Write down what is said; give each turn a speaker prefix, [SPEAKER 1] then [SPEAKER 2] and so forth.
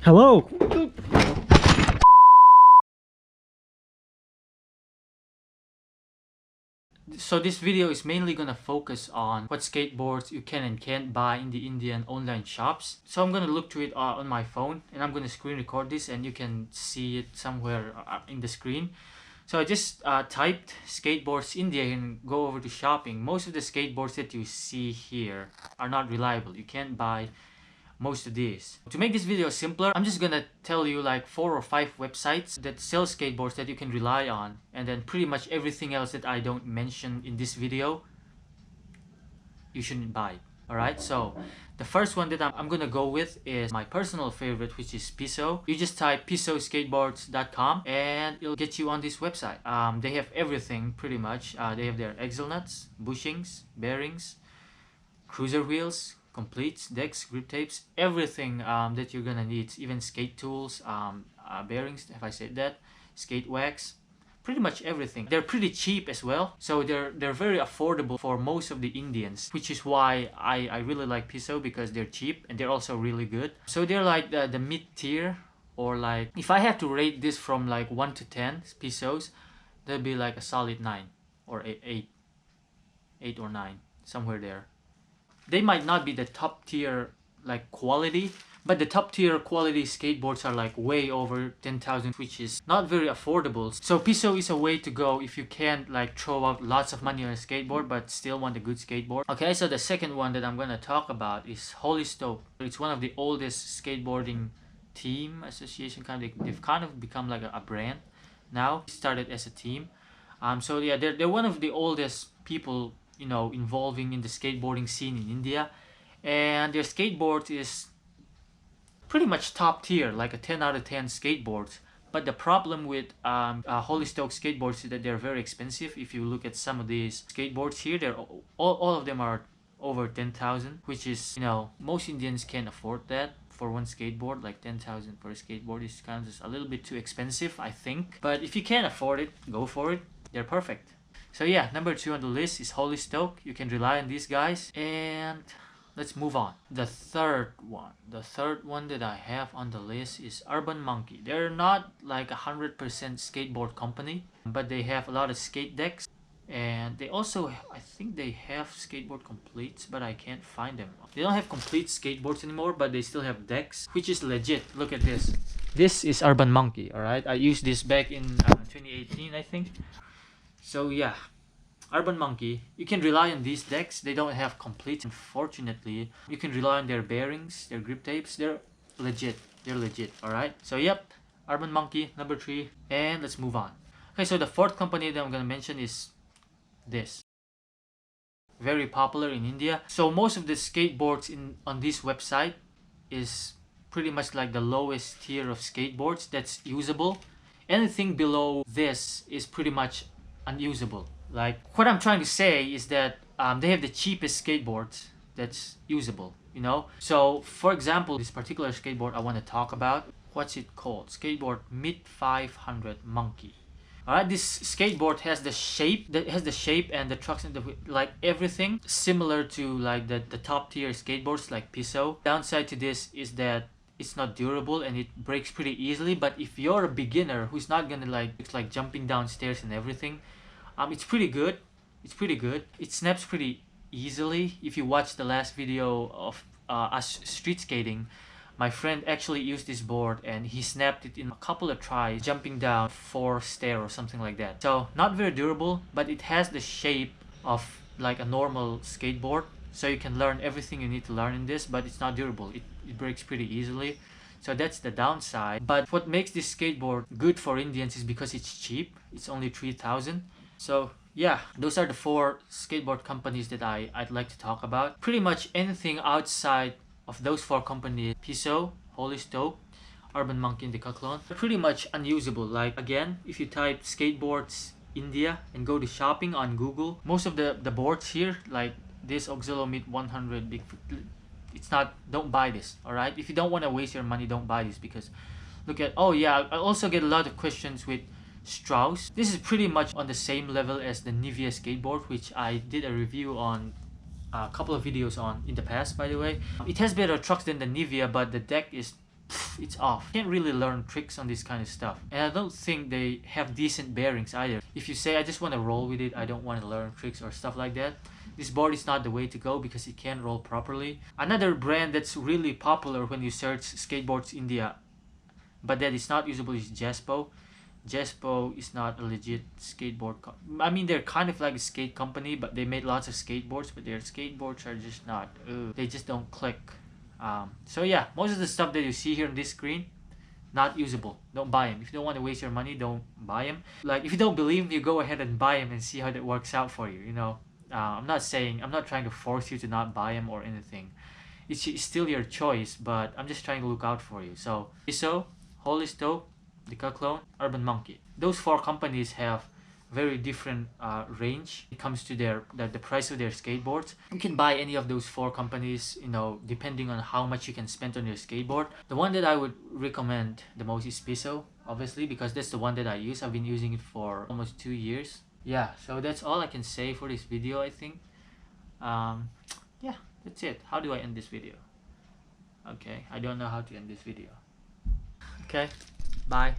[SPEAKER 1] Hello. So this video is mainly gonna focus on what skateboards you can and can't buy in the Indian online shops. So I'm gonna look through it on my phone, and I'm gonna screen record this, and you can see it somewhere in the screen. So I just typed skateboards India and go over to shopping. Most of the skateboards that you see here are not reliable. You can't buy most of these. To make this video simpler, I'm just gonna tell you like 4 or 5 websites that sell skateboards that you can rely on, and then pretty much everything else that I don't mention in this video you shouldn't buy. Alright, so the first one that I'm gonna go with is my personal favorite, which is Piso. You just type pisoskateboards.com and it'll get you on this website. They have everything pretty much. They have their axle nuts, bushings, bearings, cruiser wheels, completes, decks, grip tapes, everything that you're gonna need, even skate tools, bearings, have I said that, skate wax, pretty much everything. They're pretty cheap as well, so they're very affordable for most of the Indians, which is why I really like Piso, because they're cheap and they're also really good. So they're like the mid-tier, or like, if I have to rate this from like 1 to 10 Pisos, they'll be like a solid 9 or 8 or 9, somewhere there. They might not be the top tier like quality, but the top tier quality skateboards are like way over 10,000, which is not very affordable. So Piso is a way to go if you can't like throw out lots of money on a skateboard but still want a good skateboard. Okay, so the second one that I'm gonna talk about is Holystoke. It's one of the oldest skateboarding team association they've kind of become like a brand now. It started as a team. So yeah, they're one of the oldest people, you know, involving in the skateboarding scene in India, and their skateboard is pretty much top tier, like a 10 out of 10 skateboards. But the problem with Holystoke skateboards is that they're very expensive. If you look at some of these skateboards here, they're all of them are over 10,000, which is, you know, most Indians can't afford that for one skateboard. Like 10,000 for a skateboard is kind of just a little bit too expensive, I think. But if you can't afford it, go for it. They're perfect. So yeah, number 2 on the list is Holystoke. You can rely on these guys. And let's move on. The third one that I have on the list is Urban Monkey. They're not like 100% skateboard company, but they have a lot of skate decks. And they also, I think they have skateboard completes, but I can't find them. They don't have complete skateboards anymore, but they still have decks, which is legit. Look at this. This is Urban Monkey, alright? I used this back in 2018, I think. So yeah, Urban Monkey, you can rely on these decks. They don't have complete, unfortunately. You can rely on their bearings, their grip tapes. They're legit. Alright? So yep, Urban Monkey, number 3. And let's move on. Okay, so the fourth company that I'm gonna mention is this. Very popular in India. So most of the skateboards on this website is pretty much like the lowest tier of skateboards that's usable. Anything below this is pretty much unusable. Like, what I'm trying to say is that they have the cheapest skateboards that's usable, you know. So for example, this particular skateboard I want to talk about, what's it called? Skateboard Mid 500 Monkey. Alright, this skateboard has the shape and the trucks and the, like, everything similar to like the top tier skateboards like Piso. Downside to this is that it's not durable and it breaks pretty easily. But if you're a beginner who's not gonna like, it's like jumping downstairs and everything, it's pretty good. It snaps pretty easily. If you watch the last video of us street skating, my friend actually used this board and he snapped it in a couple of tries, jumping down 4 stair or something like that. So not very durable, but it has the shape of like a normal skateboard. So you can learn everything you need to learn in this, but it's not durable. It breaks pretty easily. So that's the downside. But what makes this skateboard good for Indians is because it's cheap. It's only 3,000. So yeah, those are the 4 skateboard companies that I'd like to talk about. Pretty much anything outside of those 4 companies, Piso, Holystoke, Urban Monkey, and Decathlon, they're pretty much unusable. Like, again, if you type skateboards India and go to shopping on Google, most of the boards here, like this Oxelo Mid 100 Bigfoot, it's not, don't buy this. Alright, if you don't want to waste your money, don't buy this, because look at, oh yeah, I also get a lot of questions with Strauss. This is pretty much on the same level as the Nivea skateboard, which I did a review on a couple of videos on in the past, by the way. It has better trucks than the Nivea, but the deck is off, it's off. You can't really learn tricks on this kind of stuff. And I don't think they have decent bearings either. If you say, I just want to roll with it, I don't want to learn tricks or stuff like that, this board is not the way to go because it can't roll properly. Another brand that's really popular when you search skateboards India, but that is not usable, is Jespo. Jespo is not a legit skateboard I mean, they're kind of like a skate company, but they made lots of skateboards, but their skateboards are just not, they just don't click. So yeah, most of the stuff that you see here on this screen, not usable. Don't buy them. If you don't want to waste your money, don't buy them. Like, if you don't believe me, go ahead and buy them and see how that works out for you, you know. I'm not trying to force you to not buy them or anything. It's still your choice, but I'm just trying to look out for you. So, ISO, Holy Stoke, Decathlon, Urban Monkey. Those 4 companies have very different range. It comes to the price of their skateboards. You can buy any of those 4 companies, you know, depending on how much you can spend on your skateboard. The one that I would recommend the most is Piso, obviously, because that's the one that I use. I've been using it for almost 2 years. Yeah, so that's all I can say for this video, I think. Yeah, that's it. How do I end this video? Okay, I don't know how to end this video. Okay, bye.